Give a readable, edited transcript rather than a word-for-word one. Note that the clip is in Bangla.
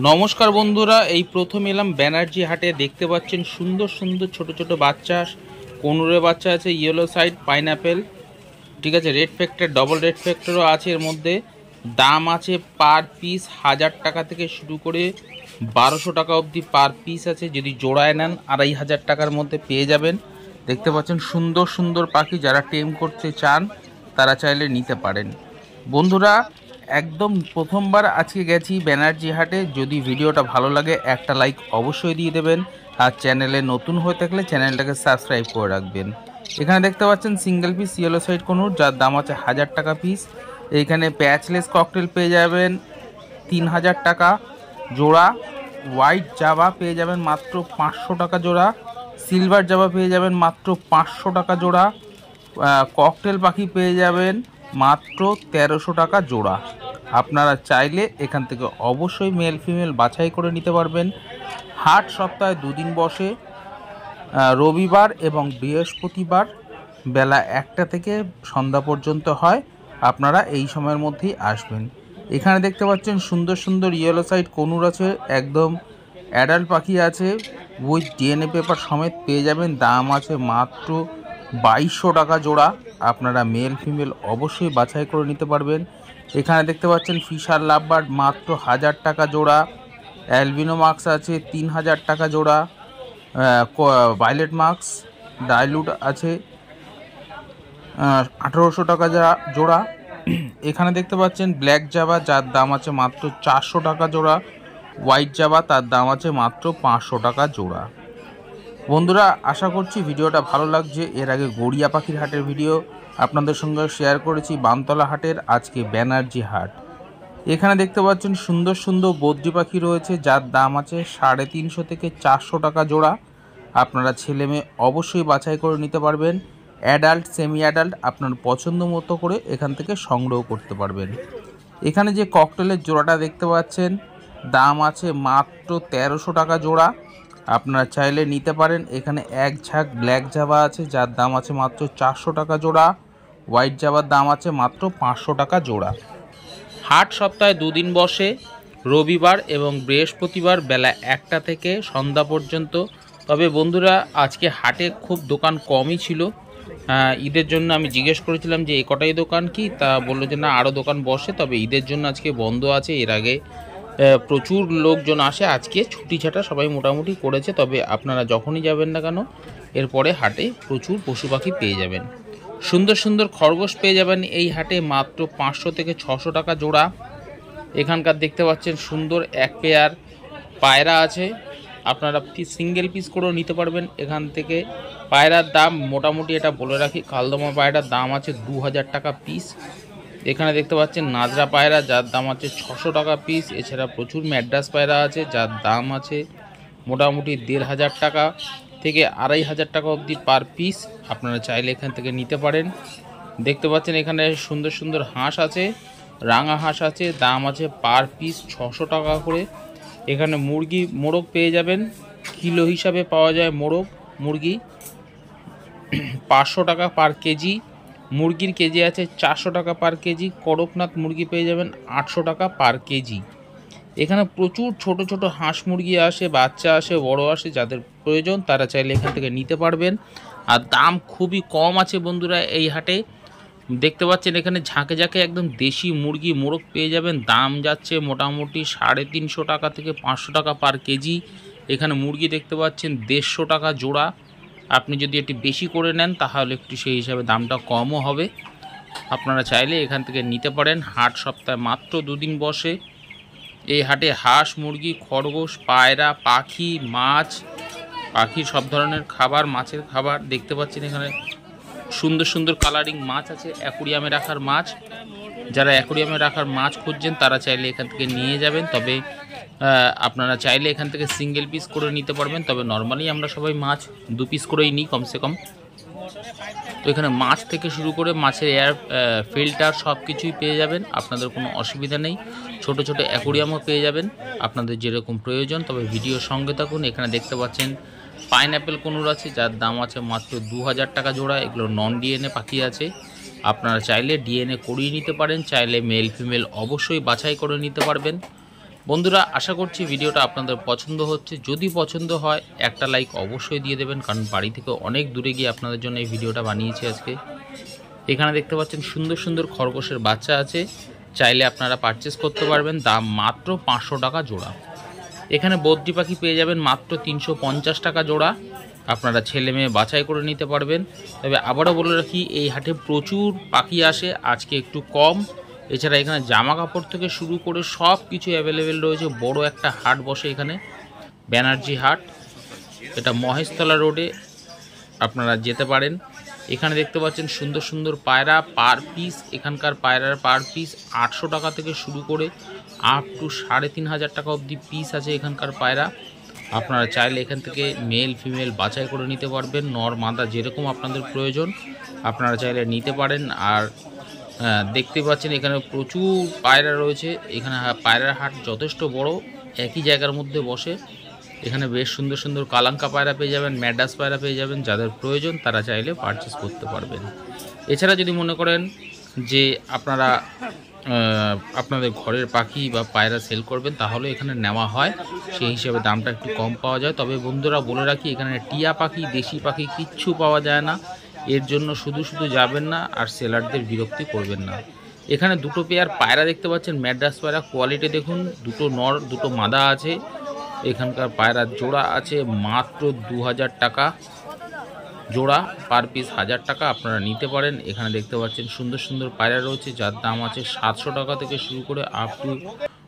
নমস্কার বন্ধুরা, এই প্রথম এলাম ব্যানার্জি হাটে। দেখতে পাচ্ছেন সুন্দর সুন্দর ছোট ছোট বাচ্চা, কোনুরের বাচ্চা আছে, ইয়েলো সাইড, পাইনাপেল, ঠিক আছে, রেড ফ্যাক্টর, ডবল রেড ফ্যাক্টরও আছে। এর মধ্যে দাম আছে পার পিস 1000 টাকা থেকে শুরু করে 1200 টাকা অবধি পার পিস আছে। যদি জোড়ায় নেন 2500 টাকার মধ্যে পেয়ে যাবেন। দেখতে পাচ্ছেন সুন্দর সুন্দর পাখি, যারা টেম করতে চান তারা চাইলে নিতে পারেন। বন্ধুরা, একদম প্রথমবার আজকে গেছি ব্যানার্জি হাটে। যদি ভিডিওটা ভালো লাগে একটা লাইক অবশ্যই দিয়ে দেবেন, আর চ্যানেলে নতুন হয়ে থাকলে চ্যানেলটাকে সাবস্ক্রাইব করে রাখবেন। এখানে দেখতে পাচ্ছেন সিঙ্গেল পিস ইয়েলো সাইড কোনুর, যার দাম আছে 1000 টাকা পিস। এইখানে প্যাচলেস ককটেল পেয়ে যাবেন 3000 টাকা জোড়া। হোয়াইট জাভা পেয়ে যাবেন মাত্র 500 টাকা জোড়া। সিলভার জাভা পেয়ে যাবেন মাত্র 500 টাকা জোড়া। ককটেল পাখি পেয়ে যাবেন মাত্র 1300 টাকা জোড়া। আপনারা চাইলে এখান থেকে অবশ্যই মেল ফিমেল বাছাই করে নিতে পারবেন। হাট সপ্তাহে দুদিন বসে, রবিবার এবং বৃহস্পতিবার বেলা 1টা থেকে সন্ধ্যা পর্যন্ত হয়। আপনারা এই সময়ের মধ্যেই আসবেন। এখানে দেখতে পাচ্ছেন সুন্দর সুন্দর ইয়েলো সাইড কোনুর আছে, একদম অ্যাডাল্ট পাখি আছে, উইথ ডিএনএ পেপার সমেত পেয়ে যাবেন। দাম আছে মাত্র 2200 টাকা জোড়া। আপনারা মেল ফিমেল অবশ্যই বাছাই করে নিতে পারবেন। এখানে দেখতে পাচ্ছেন ফিশার লাভবার্ড মাত্র 1000 টাকা জোড়া। অ্যালবিনো মার্কস আছে 3000 টাকা জোড়া। ভায়োলেট মার্কস ডাইলুট আছে 1800 টাকা জোড়া। এখানে দেখতে পাচ্ছেন ব্ল্যাক জাভা, যার দাম আছে মাত্র 400 টাকা জোড়া। হোয়াইট জাভা, তার দাম আছে মাত্র 500 টাকা জোড়া। বন্ধুরা, আশা করছি ভিডিওটা ভালো লাগছে। এর আগে গড়িয়া পাখির হাটের ভিডিও আপনাদের সঙ্গে শেয়ার করেছি, বানতলা হাটের। আজকে ব্যানার্জি হাট। এখানে দেখতে পাচ্ছেন সুন্দর সুন্দর বদ্রি পাখি রয়েছে, যার দাম আছে 350 থেকে 400 টাকা জোড়া। আপনারা ছেলে মেয়ে অবশ্যই বাছাই করে নিতে পারবেন। অ্যাডাল্ট, সেমি অ্যাডাল্ট আপনার পছন্দ মতো করে এখান থেকে সংগ্রহ করতে পারবেন। এখানে যে ককটেলের জোড়াটা দেখতে পাচ্ছেন, দাম আছে মাত্র 1300 টাকা জোড়া। আপনারা চাইলে নিতে পারেন। এখানে এক ঝাঁক ব্ল্যাক জাভা আছে, যার দাম আছে মাত্র 400 টাকা জোড়া। হোয়াইট জাভার দাম আছে মাত্র 500 টাকা জোড়া। হাট সপ্তাহে দুদিন বসে, রবিবার এবং বৃহস্পতিবার বেলা 1টা থেকে সন্ধ্যা পর্যন্ত। তবে বন্ধুরা, আজকে হাটে খুব দোকান কমই ছিল। ঈদের জন্য আমি জিজ্ঞেস করেছিলাম যে কটাই দোকান কি, তা বললো যে না, আরও দোকান বসে, তবে ঈদের জন্য আজকে বন্ধ আছে। এর আগে প্রচুর লোকজন আসে, আজকে ছুটি ছাটা সবাই মোটামুটি করেছে। তবে আপনারা যখনই যাবেন না কেন, এরপরে হাটে প্রচুর পশু পাখি পেয়ে যাবেন। সুন্দর সুন্দর খরগোশ পেয়ে যাবেন এই হাটে মাত্র 500 থেকে 600 টাকা জোড়া। এখানকার দেখতে পাচ্ছেন সুন্দর এক পেয়ার পায়রা আছে, আপনারা সিঙ্গেল পিস করেও নিতে পারবেন এখান থেকে। পায়রার দাম মোটামুটি, এটা বলে রাখি, কালদমা পায়রার দাম আছে 2000 টাকা পিস। এখানে দেখতে পাচ্ছেন নাজরা পায়রা, যার দাম আছে 600 টাকা পিস। এছাড়া প্রচুর ম্যাড্রাস পায়রা আছে, যার দাম আছে মোটামুটি 1500 টাকা থেকে 2500 টাকা অবধি পার পিস। আপনারা চাইলে এখান থেকে নিতে পারেন। দেখতে পাচ্ছেন এখানে সুন্দর সুন্দর হাঁস আছে, রাঙা হাঁস আছে, দাম আছে পার পিস 600 টাকা করে। এখানে মোরগ পেয়ে যাবেন, কিলো হিসাবে পাওয়া যায় মুরগি 500 টাকা পার কেজি। মুরগির কেজি আছে 400 টাকা পার কেজি। করকনাথ মুরগি পেয়ে যাবেন 800 টাকা পার কেজি। এখানে প্রচুর ছোট ছোট হাঁস মুরগি আসে, বাচ্চা আসে, বড় আসে, যাদের প্রয়োজন তারা চাইলে এখান থেকে নিতে পারবেন। আর দাম খুবই কম আছে বন্ধুরা এই হাটে। দেখতে পাচ্ছেন এখানে ঝাঁকে ঝাঁকে একদম দেশি মোরগ পেয়ে যাবেন। দাম যাচ্ছে মোটামুটি 350 টাকা থেকে 500 টাকা পার কেজি। এখানে মুরগি দেখতে পাচ্ছেন 150 টাকা জোড়া। আপনি যদি একটু বেশি করে নেন তাহলে একটু সেই হিসাবে দামটা কমও হবে। আপনারা চাইলে এখান থেকে নিতে পারেন। হাট সপ্তাহে মাত্র দুদিন বসে। এই হাটে হাঁস, মুরগি, খরগোশ, পায়রা, পাখির সব ধরনের খাবার, মাছের খাবার দেখতে পাচ্ছেন। এখানে সুন্দর সুন্দর কালারিং মাছ আছে, অ্যাকুরিয়ামে রাখার মাছ। যারা অ্যাকুরিয়ামে রাখার মাছ খুঁজছেন তারা চাইলে এখান থেকে নিয়ে যাবেন। তবে আপনারা চাইলে এখান থেকে সিঙ্গেল পিস করে নিতে পারবেন। তবে নর্মালি আমরা সবাই মাছ 2 পিস করেই নিই কমসে কম। তো এখানে মাছ থেকে শুরু করে মাছের এয়ার ফিল্টার সব কিছুই পেয়ে যাবেন, আপনাদের কোনো অসুবিধা নেই। ছোট ছোট অ্যাকুরিয়ামও পেয়ে যাবেন আপনাদের যেরকম প্রয়োজন। তবে ভিডিওর সঙ্গে থাকুন। এখানে দেখতে পাচ্ছেন পাইনাপেল কোনুর আছে, যার দাম আছে মাত্র 2000 টাকা জোড়া। এগুলো নন ডিএনএ পাখি আছে, আপনারা চাইলে ডিএনএ করিয়ে নিতে পারেন। চাইলে মেল ফিমেল অবশ্যই বাছাই করে নিতে পারবেন। বন্ধুরা আশা করছি ভিডিওটা আপনাদের পছন্দ হচ্ছে। যদি পছন্দ হয় একটা লাইক অবশ্যই দিয়ে দেবেন, কারণ বাড়ি থেকে অনেক দূরে গিয়ে আপনাদের জন্য এই ভিডিওটা বানিয়েছি আজকে। এখানে দেখতে পাচ্ছেন সুন্দর সুন্দর খরগোশের বাচ্চা আছে, চাইলে আপনারা পারচেস করতে পারবেন। দাম মাত্র 500 টাকা জোড়া। এখানে বদ্রি পাখি পেয়ে যাবেন মাত্র 350 টাকা জোড়া। আপনারা ছেলে মেয়ে বাছাই করে নিতে পারবেন। তবে আবারও বলে রাখি, এই হাটে প্রচুর পাখি আসে, আজকে একটু কম। এছাড়া এখানে জামা কাপড় থেকে শুরু করে সব কিছু অ্যাভেলেবেল রয়েছে। বড় একটা হাট বসে এখানে, ব্যানার্জি হাট। এটা মহেশতলা রোডে, আপনারা যেতে পারেন। এখানে দেখতে পাচ্ছেন সুন্দর সুন্দর পায়রা পার পিস। এখানকার পায়রার পার পিস 800 টাকা থেকে শুরু করে আপ টু 3500 টাকা অবধি পিস আছে এখানকার পায়রা। আপনারা চাইলে এখান থেকে মেল ফিমেল বাছাই করে নিতে পারবেন। নর মাদা যেরকম আপনাদের প্রয়োজন আপনারা চাইলে নিতে পারেন। আর দেখতে পাচ্ছেন এখানে প্রচুর পায়রা রয়েছে। এখানে পায়রার হাট যথেষ্ট বড়, একই জায়গার মধ্যে বসে। এখানে বেশ সুন্দর সুন্দর কালাঙ্কা পায়রা পেয়ে যাবেন, ম্যাডাস পায়রা পেয়ে যাবেন। যাদের প্রয়োজন তারা চাইলে পারচেস করতে পারবেন। এছাড়া যদি মনে করেন যে আপনারা আপনাদের ঘরের পাখি বা পায়রা সেল করবেন, তাহলে এখানে নেওয়া হয়, সেই হিসেবে দামটা একটু কম পাওয়া যায়। তবে বন্ধুরা বলে রাখি, এখানে টিয়া পাখি দেশি পাখি কিচ্ছু পাওয়া যায় না। এর জন্য শুধু শুধু যাবেন না আর সেলারদের বিরক্তি করবেন না। এখানে দুটো পেয়ার পায়রা দেখতে পাচ্ছেন, ম্যাড্রাস পায়রা। কোয়ালিটি দেখুন, দুটো নর দুটো মাদা আছে। এখানকার পায়রার জোড়া আছে মাত্র 2000 টাকা জোড়া, পার পিস 1000 টাকা। আপনারা নিতে পারেন। এখানে দেখতে পাচ্ছেন সুন্দর সুন্দর পায়রা রয়েছে, যার দাম আছে 700 টাকা থেকে শুরু করে আপ টু